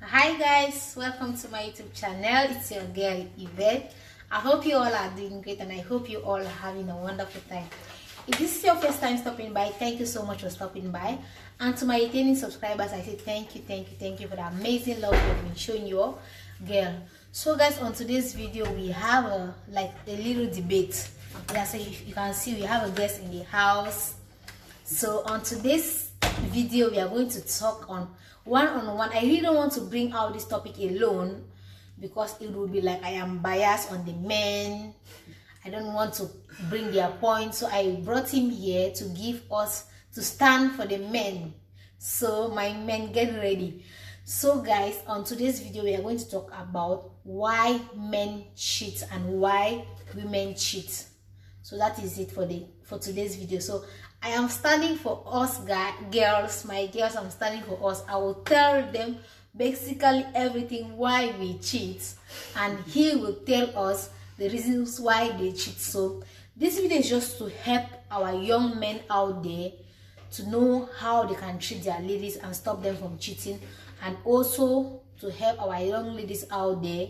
Hi guys, welcome to my YouTube channel. It's your girl Yvette. I hope you all are doing great and I hope you all are having a wonderful time. If this is your first time stopping by, thank you so much for stopping by. And to my returning subscribers, I say thank you for the amazing love you've been showing your girl. So guys, on today's video we have a little debate. Yeah, so you can see we have a guest in the house. So on today's video we are going to talk on one-on-one. I really don't want to bring out this topic alone because it would be like I am biased on the men. I don't want to bring their point, so I brought him here to give us to stand for the men. So my men, get ready. So guys, on today's video we are going to talk about why men cheat and why women cheat. So that is it for today's video. So I am standing for us girls, my girls, I'm standing for us. I will tell them basically everything why we cheat, and he will tell us the reasons why they cheat. So this video is just to help our young men out there to know how they can treat their ladies and stop them from cheating, and also to help our young ladies out there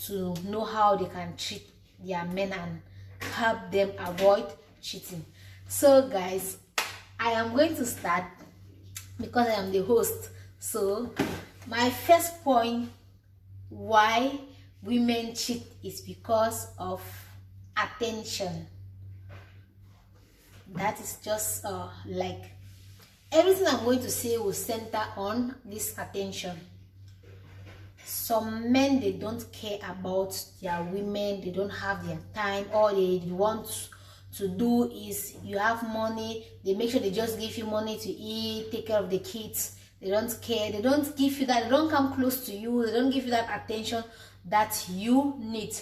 to know how they can treat their men and help them avoid cheating. So guys, I am going to start because I am the host. So my first point why women cheat is because of attention. That is just like everything I'm going to say will center on this attention. Some men, they don't care about their women, they don't have their time. All they want to do is, you have money, they make sure they just give you money to eat, take care of the kids. They don't care, they don't give you that, they don't come close to you, they don't give you that attention that you need.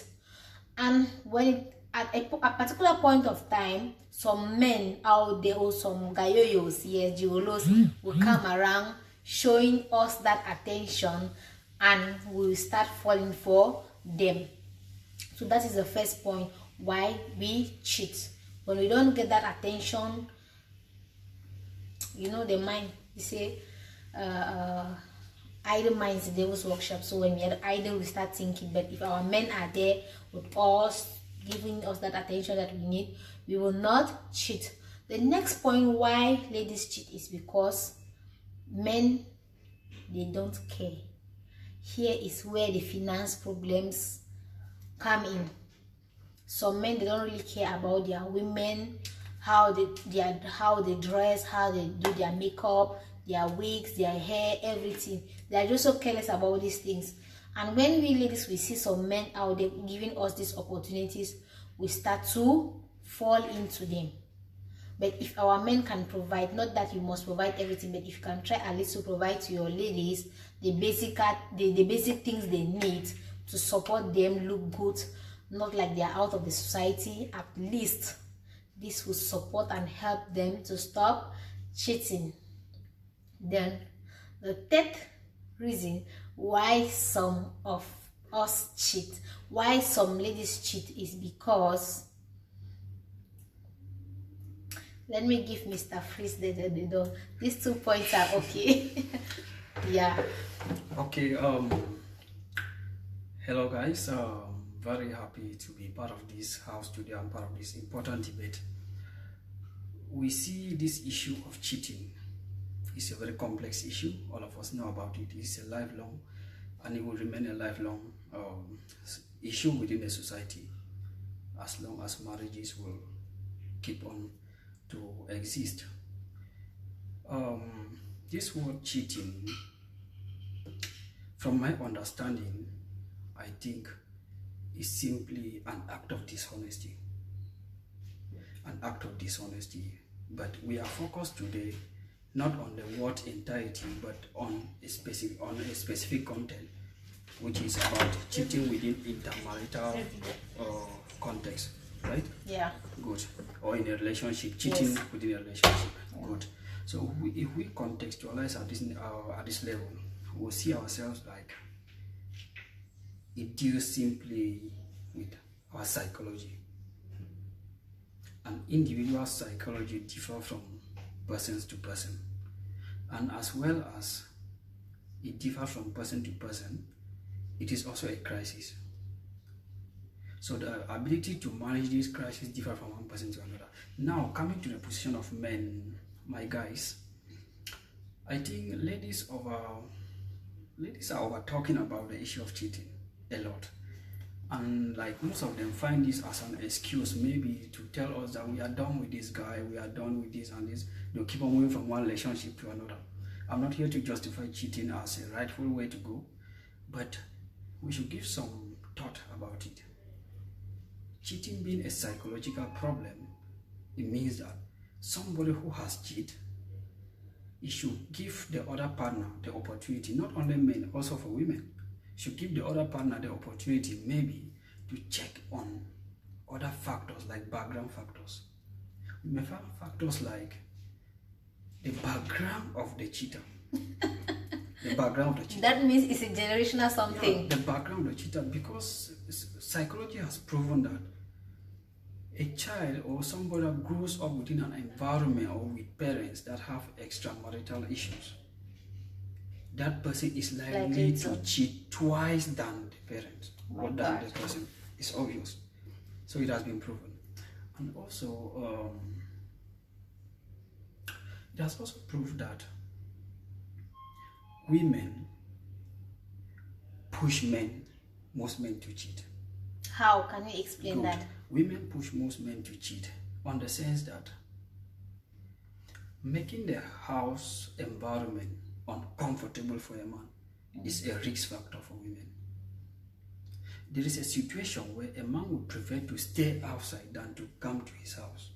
And when at a particular point of time, some men out there, or some gayoyos, yes, gigolos, will come around showing us that attention, and we will start falling for them. So that is the first point why we cheat. When we don't get that attention, you know, the mind, you say idle minds the devil's workshop. So when we are idle, we start thinking. But if our men are there with us, giving us that attention that we need, we will not cheat. The next point why ladies cheat is because men, they don't care. Here is where the finance problems come in. Some men, they don't really care about their women, how they dress, how they do their makeup, their wigs, their hair, everything. They are just so careless about these things. And when we ladies, we see some men out there giving us these opportunities, we start to fall into them. But if our men can provide, not that you must provide everything, but if you can try at least to provide to your ladies the basic things they need to support them look good, not like they are out of the society, at least this will support and help them to stop cheating. Then the third reason why some of us cheat, why some ladies cheat, is because, let me give Mr. Freeze the door. These 2 points are okay. Yeah. Okay. Hello guys. Very happy to be part of this house today and part of this important debate. We see this issue of cheating. It's a very complex issue. All of us know about it. It's a lifelong, and it will remain a lifelong issue within the society as long as marriages will keep on to exist. This word cheating, from my understanding, I think is simply an act of dishonesty. An act of dishonesty. But we are focused today not on the word entirety, but on a specific content, which is about cheating within intermarital context, right? Yeah. Good. Or in a relationship, cheating within a relationship. Good. So if we contextualize at this level, we'll see ourselves like it deals simply with our psychology. And individual psychology differ from person to person, and as well as it differs from person to person, it is also a crisis. So the ability to manage this crisis differs from one person to another. Now, coming to the position of men, my guys, I think ladies are over talking about the issue of cheating a lot. And like most of them find this as an excuse, maybe to tell us that we are done with this guy, we are done with this and this. They'll keep on moving from one relationship to another. I'm not here to justify cheating as a rightful way to go, but we should give some thought about it. Cheating being a psychological problem, it means that somebody who has cheated, it should give the other partner the opportunity, not only men, also for women, should give the other partner the opportunity maybe to check on other factors like background factors. We may find factors like the background of the cheater. The background of the cheater. That means it's a generational something. Yeah, the background of the cheater, because psychology has proven that a child or somebody that grows up within an environment or with parents that have extramarital issues, that person is likely to cheat twice than the parents or than the person. It's obvious. So it has been proven. And also, it has also proved that women push most men to cheat. How? Can you explain that? Women push most men to cheat on the sense that making the house environment uncomfortable for a man is a risk factor for women. There is a situation where a man would prefer to stay outside than to come to his house.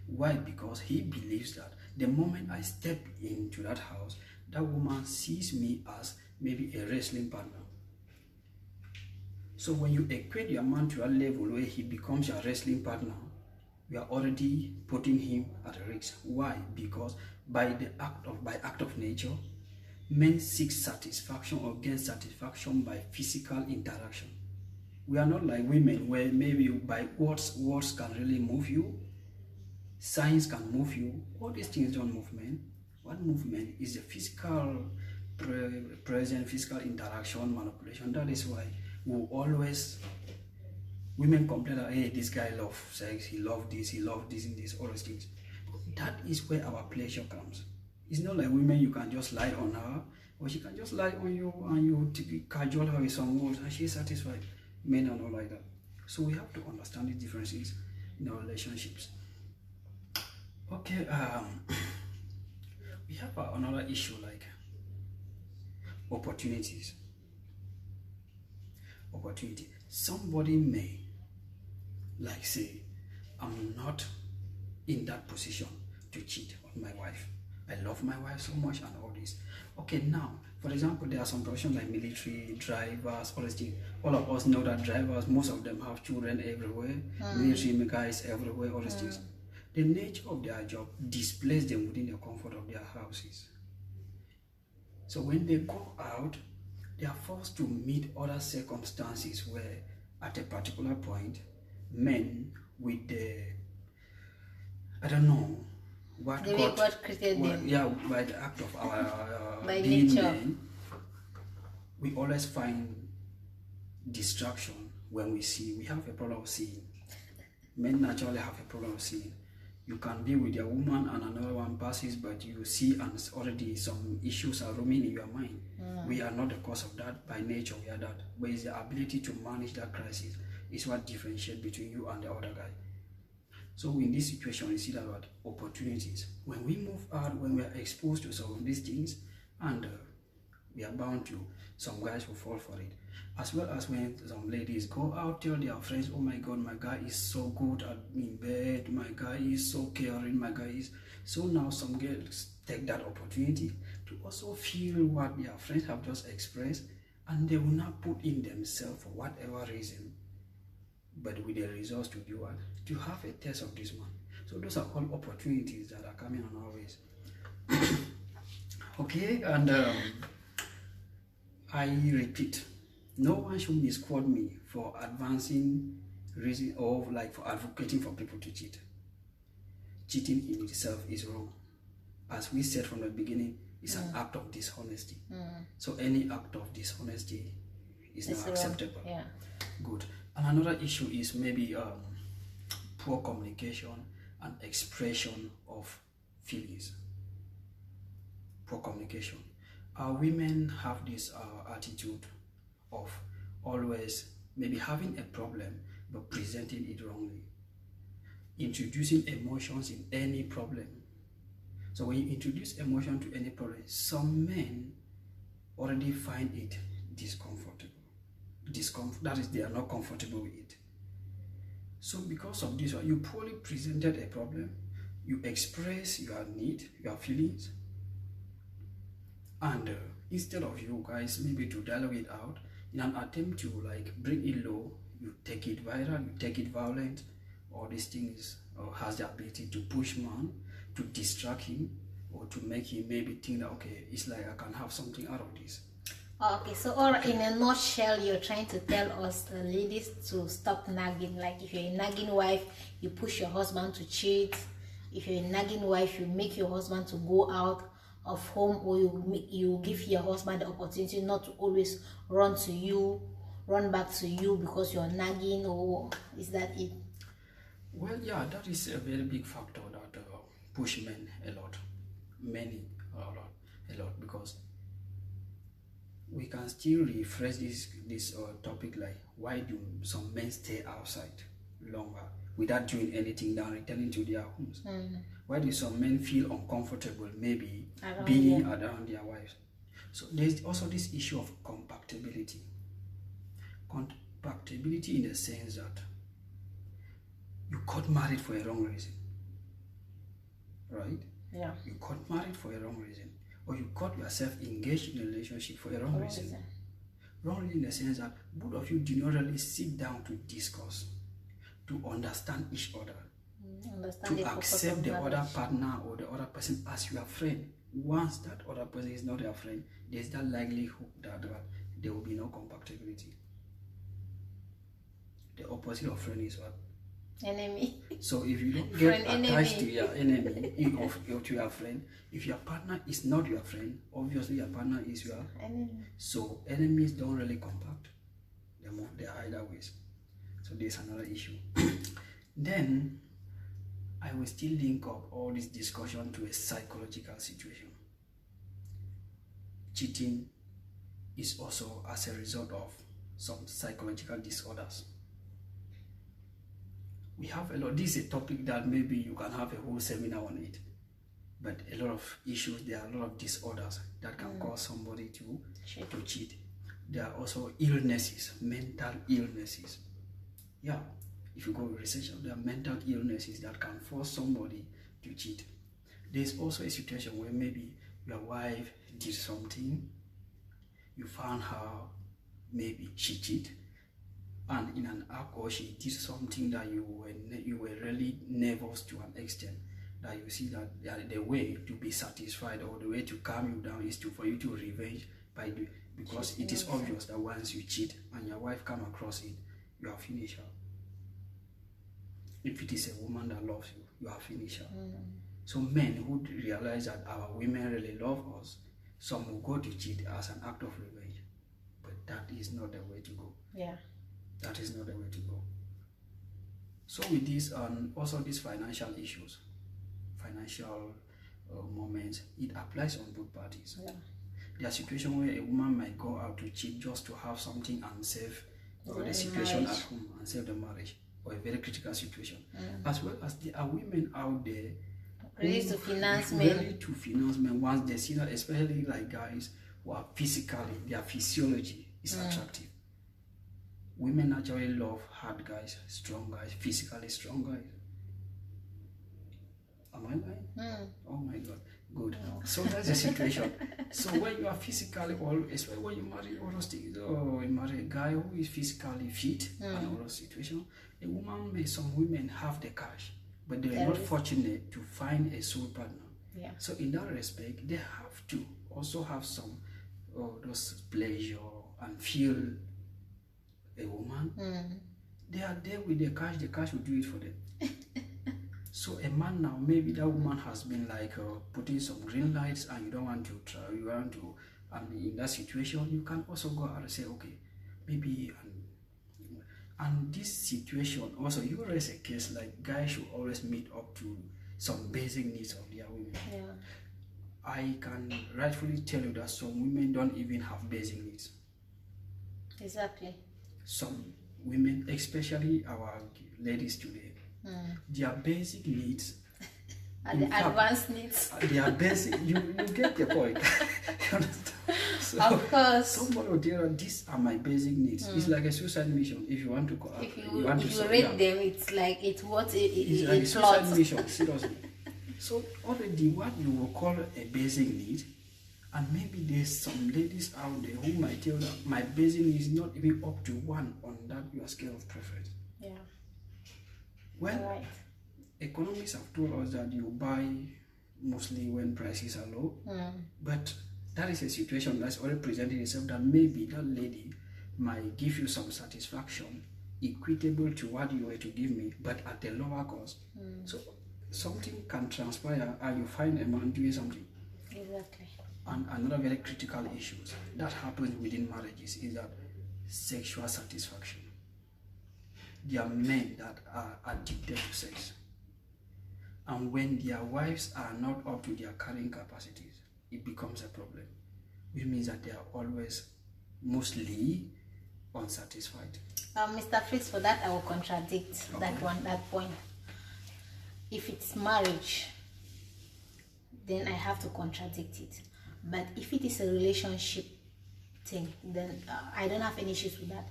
Why? Because he believes that the moment I step into that house, that woman sees me as maybe a wrestling partner. So when you equate your man to a level where he becomes your wrestling partner, you are already putting him at risk. Why? Because by act of nature, men seek satisfaction or gain satisfaction by physical interaction. We are not like women where maybe by words can really move you, signs can move you. All these things don't move men. What moves men is the physical present, physical interaction, manipulation. That is why women complain that, hey, this guy loves sex, he loves this, and this, all those things. That is where our pleasure comes. It's not like women, you can just lie on her, or she can just lie on you and you cajole her with some words and she's satisfied. Men are not like that. So we have to understand the differences in our relationships. Okay, we have another issue like opportunities. Opportunity. Somebody may, like, say, I'm not in that position to cheat on my wife. I love my wife so much and all this. Okay, now, for example, there are some professions like military, drivers, all these things. All of us know that drivers, most of them have children everywhere, military guys everywhere, all these things. The nature of their job displaces them within the comfort of their houses. So when they go out, they are forced to meet other circumstances where at a particular point, men with the, I don't know, what God created them. Yeah, by the act of our by being nature. men, we always find distraction when we have a problem of seeing. Men naturally have a problem of seeing. You can be with your woman and another one passes, but you see and already some issues are roaming in your mind. We are not the cause of that. By nature, we are that. But it's the ability to manage that crisis is what differentiates between you and the other guy. So in this situation, we see that what opportunities. When we move out, when we are exposed to some of these things, and we are bound to, some guys will fall for it. As well as when some ladies go out, tell their friends, oh my God, my guy is so good in bed, my guy is so caring, my guy is... So now some girls take that opportunity to also feel what their friends have just expressed, and they will not put in themselves for whatever reason, but with the results to do what? To have a taste of this man. So those are all opportunities that are coming on our ways. Okay, and I repeat, no one should misquote me for advancing reason or like for advocating for people to cheat. Cheating in itself is wrong. As we said from the beginning, It's an act of dishonesty. So any act of dishonesty is not acceptable. Yeah. Good. And another issue is maybe poor communication and expression of feelings. Poor communication. Women have this attitude of always maybe having a problem but presenting it wrongly, introducing emotions in any problem. So when you introduce emotion to any problem, some men already find it discomfortable. That is, they are not comfortable with it. So because of this, you poorly presented a problem, you express your need, your feelings, and instead of you guys maybe to dialogue it out in an attempt to like bring it low, you take it viral, you take it violent. All these things has the ability to push man, to distract him, or to make him maybe think that, okay, it's like I can have something out of this. Okay, so all right, in a nutshell, you're trying to tell us ladies to stop nagging. Like if you're a nagging wife, you push your husband to cheat. If you're a nagging wife, you make your husband to go out of home, or you give your husband the opportunity not to always run back to you because you're nagging. Or is that it? Well, yeah, that is a very big factor that push men a lot, because we can still refresh this topic, like why do some men stay outside longer without doing anything than returning to their homes? Why do some men feel uncomfortable maybe being around their wives? So there's also this issue of compatibility. Compatibility in the sense that you got married for a wrong reason, right? Yeah. You got married for a wrong reason, or you got yourself engaged in a relationship for a wrong reason. Wrong reason in the sense that both of you do not really sit down to discuss, to understand each other, to accept the other partner or the other person as your friend. Once that other person is not your friend, there's that likelihood that there will be no compatibility. The opposite of friend is what? Enemy. So if you don't get attached to your enemy or to your friend, if your partner is not your friend, obviously your partner is your enemy. So enemies don't really compact. They move their either ways. So there's another issue. Then I will still link up all this discussion to a psychological situation. Cheating is also as a result of some psychological disorders. We have a lot. This is a topic that maybe you can have a whole seminar on it. But a lot of issues, there are a lot of disorders that can cause somebody to cheat. There are also illnesses, mental illnesses. Yeah, if you go research, there are mental illnesses that can force somebody to cheat. There's also a situation where maybe your wife did something, you found her, maybe she cheated, and in an act or she did something that you were really nervous to an extent that you see that the way to be satisfied or the way to calm you down is for you to revenge because it is obvious that once you cheat and your wife come across it, you are finished her. If it is a woman that loves you, you are finished her. So men who realize that our women really love us, some will go to cheat as an act of revenge, but that is not the way to go. Yeah. That is not the way to go. So with this, also these financial issues, financial moments, it applies on both parties. Yeah. There are situations where a woman might go out to cheat just to have something and save the situation at home and save the marriage, or a very critical situation. As well as there are women out there ready to finance men once they see that, especially like guys who are physically, their physiology is attractive. Women naturally love hard guys, strong guys, physically strong guys. Am I lying? Oh my God, good. So that's the situation. So when you are physically, especially when you marry all those things, you marry a guy who is physically fit and all those situations, some women have the cash, but they are not fortunate to find a soul partner. Yeah. So in that respect, they have to also have some those pleasure and feel a woman. They are there with the cash will do it for them. So a man now, maybe that woman has been like putting some green lights, and you don't want to try, you want to, and in that situation, you can also go out and say, okay, maybe, and this situation also, you raise a case like guys should always meet up to some basic needs of their women. Yeah. I can rightfully tell you that some women don't even have basic needs. Exactly. Some women, especially our ladies today, their basic needs And the advanced needs. They are basic. You get the point. You understand? So, of course. Somebody will tell you, these are my basic needs. It's like a suicide mission. If you want to go, if you rate them, it's like it's what it's like a suicide mission. Seriously. So already, what you will call a basic need, and maybe there's some ladies out there who might tell that my basic need is not even up to 1 on that your scale of preference. Yeah. Well, right. Economists have told us that you buy mostly when prices are low, but that is a situation that's already presented itself that maybe that lady might give you some satisfaction equitable to what you were to give me, but at a lower cost. So something can transpire and you find a man doing something. Exactly. And another very critical issue that happens within marriages is that sexual satisfaction. There are men that are addicted to sex. And when their wives are not up to their carrying capacities, it becomes a problem. Which means that they are always mostly unsatisfied. Mr. Fritz, for that I will contradict that point. If it's marriage, then I have to contradict it. But if it is a relationship thing, then I don't have any issues with that.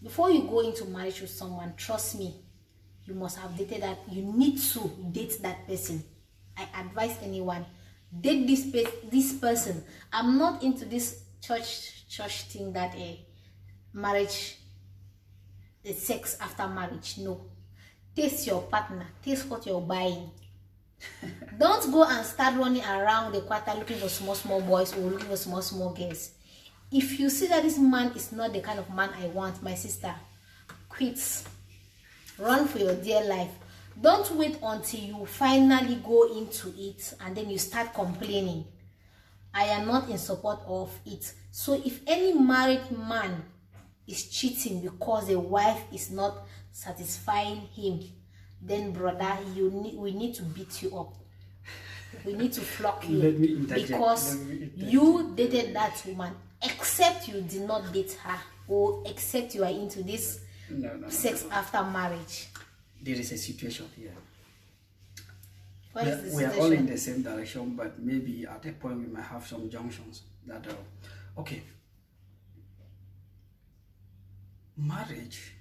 Before you go into marriage with someone, trust me, you must have dated that. You need to date that person. I advise anyone, date this person. I'm not into this church thing that a marriage is sex after marriage. No. Taste your partner. Taste what you're buying. Don't go and start running around the quarter looking for small boys or looking for small girls. If you see that this man is not the kind of man I want, my sister, quit. Run for your dear life. Don't wait until you finally go into it and then you start complaining. I am not in support of it. So if any married man is cheating because the wife is not satisfying him, then brother, we need to beat you up. We need to flog you because you dated that woman, except you did not date her, or except you are into this sex after marriage. There is a situation here. What is the we situation? are all in the same direction, but maybe at a point we might have some junctions that okay. Marriage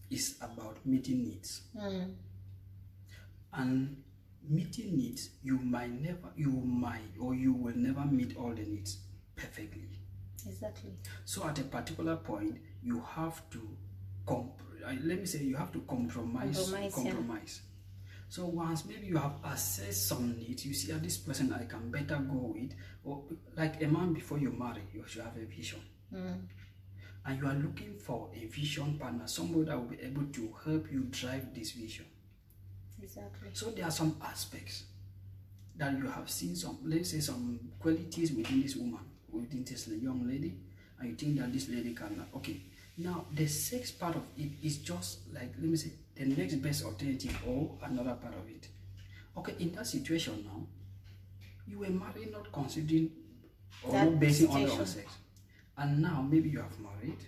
is about meeting needs. And meeting needs, you will never meet all the needs perfectly. Exactly. So at a particular point, you have to you have to compromise. Yeah. So once maybe you have assessed some needs, you see this person I can better go with, or like a man before you marry, you should have a vision. And you are looking for a vision partner, somebody that will be able to help you drive this vision. Exactly. So there are some aspects that you have seen, let's say some qualities within this woman, within this young lady, and you think that this lady can, okay. Now the sex part of it is just like, let me say, the next best alternative or another part of it. Okay, in that situation now, you were married not considering or that not basing situation on sex. And now maybe you have married.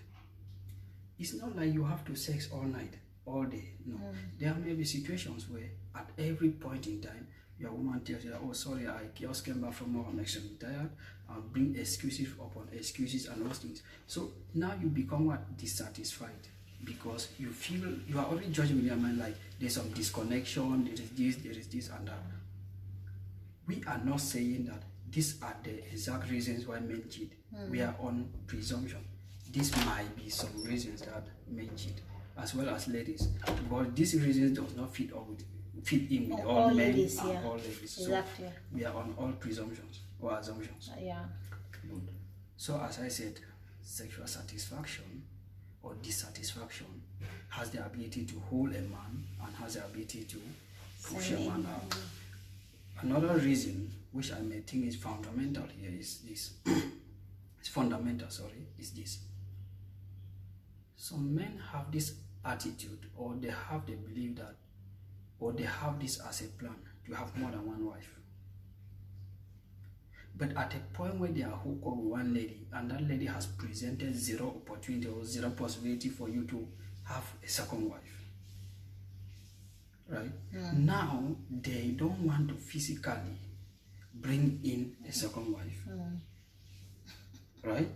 It's not like you have to sex all night, all day. No. There may be situations where at every point in time, your woman tells you, oh sorry, I just came back from work, I'm extremely tired. I'll bring excuses upon excuses and those things. So now you become what? Dissatisfied. Because you feel, you are already judging in your mind like there's some disconnection, there is this and that. We are not saying that these are the exact reasons why men cheat. We are on presumption. This might be some reasons that men cheat, as well as ladies. But these reasons does not fit in with all men ladies, and all ladies. Exactly. So we are on all presumptions or assumptions. Yeah. Good. So as I said, sexual satisfaction or dissatisfaction has the ability to hold a man and has the ability to push a man out. Another reason, which I may think is fundamental here, is this. It's fundamental, sorry, is this. Some men have this attitude, or they have the belief that, or they have this as a plan to have more than one wife. But at a point where they are hooked up with one lady, and that lady has presented zero opportunity or zero possibility for you to have a second wife, right? Now they don't want to physically bring in a second wife, right?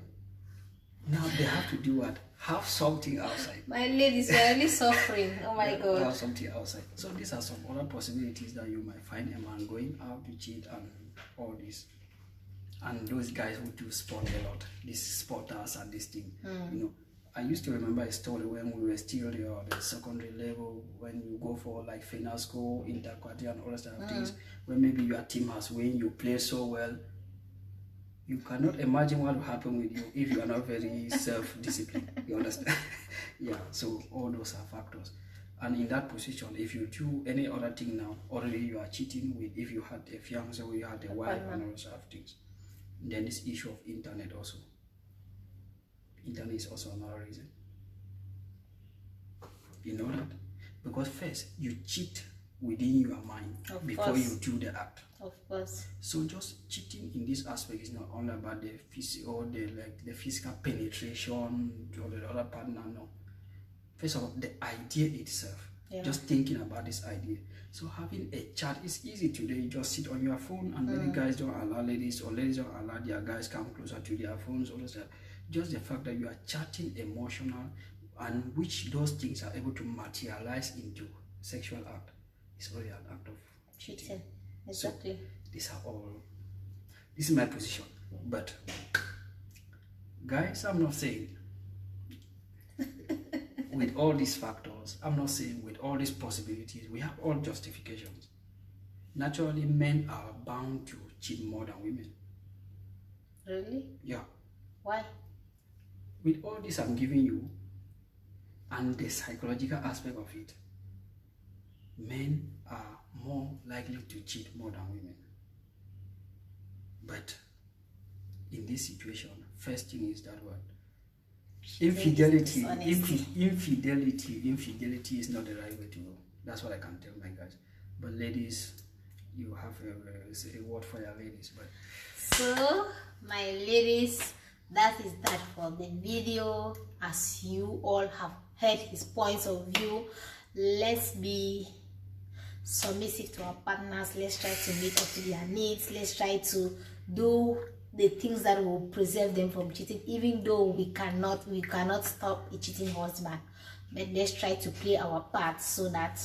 Now they have to do what? Have something outside. My ladies are really suffering. Oh my God. Have something outside. So these are some other possibilities that you might find a man going out to cheat and all this. And those guys who do sport a lot, these sporters and this thing, you know. I used to remember a story when we were still at the secondary level, when you go for like final score, interquarter and all that sort of things, when maybe your team has won, you play so well, you cannot imagine what will happen with you if you are not very self-disciplined. You understand? Yeah, so all those are factors. And in that position, if you do any other thing now, already you are cheating with, if you had a fiance or you had a wife and all sort of things. Then this issue of internet also. Internet is also another reason. You know that? Because first, you cheat within your mind before you do the act. Of course. So just cheating in this aspect is not only about the physical, the physical penetration or the other partner. No. First of all, the idea itself. Just thinking about this idea. So having a chat is easy today. You just sit on your phone, and many guys don't allow ladies, or ladies don't allow their guys come closer to their phones. All that. Just the fact that you are chatting emotional, and which those things are able to materialize into sexual act, is already an act of cheating. Exactly. So these are all. This is my position, but guys, I'm not saying with all these factors, I'm not saying with all these possibilities, we have all justifications. Naturally, men are bound to cheat more than women. Really? Yeah. Why? With all this I'm giving you, and the psychological aspect of it, men are more likely to cheat more than women. But in this situation, first thing is that what? Infidelity is not the right way to go. That's what I can tell my guys. But ladies, you have a word for your ladies. But so my ladies, that is that for the video. As you all have heard his points of view, let's be submissive to our partners. Let's try to meet up to their needs. Let's try to do the things that will preserve them from cheating, even though we cannot stop a cheating husband. But let's try to play our part so that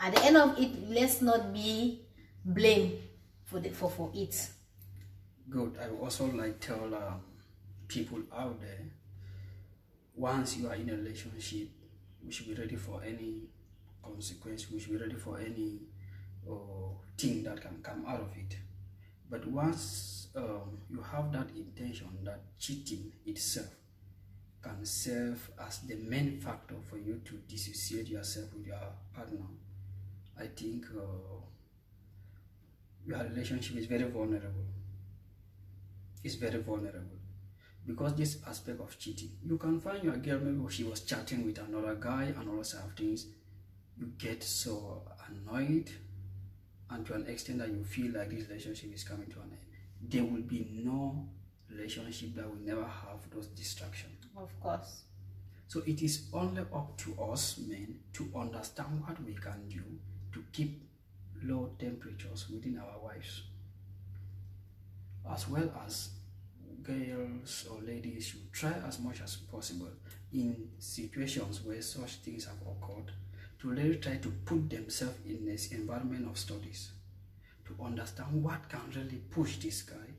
at the end of it, let's not be blamed for it. Good. I would also like to tell people out there, once you are in a relationship, we should be ready for any consequence. We should be ready for any thing that can come out of it. But once you have that intention that cheating itself can serve as the main factor for you to dissociate yourself with your partner, I think your relationship is very vulnerable. It's very vulnerable. Because this aspect of cheating, you can find your girl, maybe she was chatting with another guy and all sorts of things. You get so annoyed, and to an extent that you feel like this relationship is coming to an end. There will be no relationship that will never have those distractions. Of course. So it is only up to us men to understand what we can do to keep low temperatures within our wives, as well as girls or ladies should try as much as possible in situations where such things have occurred to really try to put themselves in this environment of studies, to understand what can really push this guy,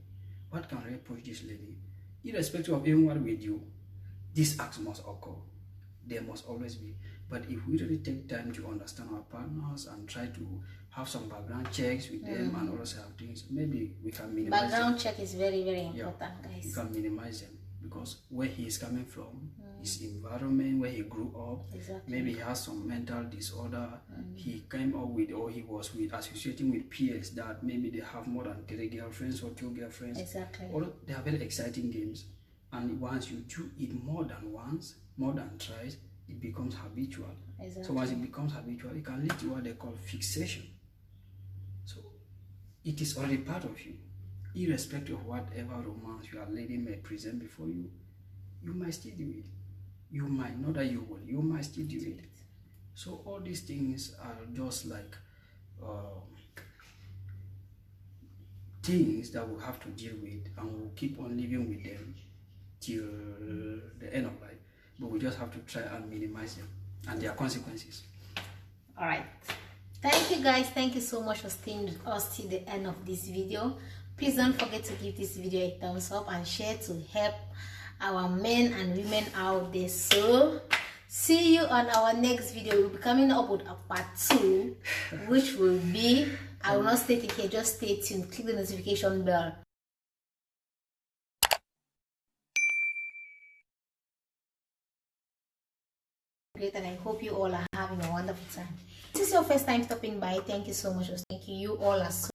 what can really push this lady. Irrespective of even what we do, these acts must occur. There must always be. But if we really take time to understand our partners and try to have some background checks with them and all those kind of things, maybe we can minimize background them. check is very, very important, guys. We can minimize them, because where he is coming from, his environment where he grew up. Exactly. Maybe he has some mental disorder. He came up with, or he was with associating with peers that maybe they have more than 3 girlfriends or 2 girlfriends. Exactly. Or they are very exciting games. And once you do it more than once, more than twice, it becomes habitual. Exactly. So once it becomes habitual, it can lead to what they call fixation. So it is already part of you. Irrespective of whatever romance your lady may present before you, you might still do it. You might, not that you will, you might still do it. So all these things are just like things that we'll have to deal with, and we'll keep on living with them till the end of life. But we just have to try and minimize them and their consequences. All right. Thank you guys. Thank you so much for staying with us till the end of this video. Please don't forget to give this video a thumbs up and share to help our men and women out there. So see you on our next video. We'll be coming up with a part 2, which will be, I will not state it here, just stay tuned, click the notification bell. Great, and I hope you all are having a wonderful time. If this is your first time stopping by, thank you so much. Thank you. You all are so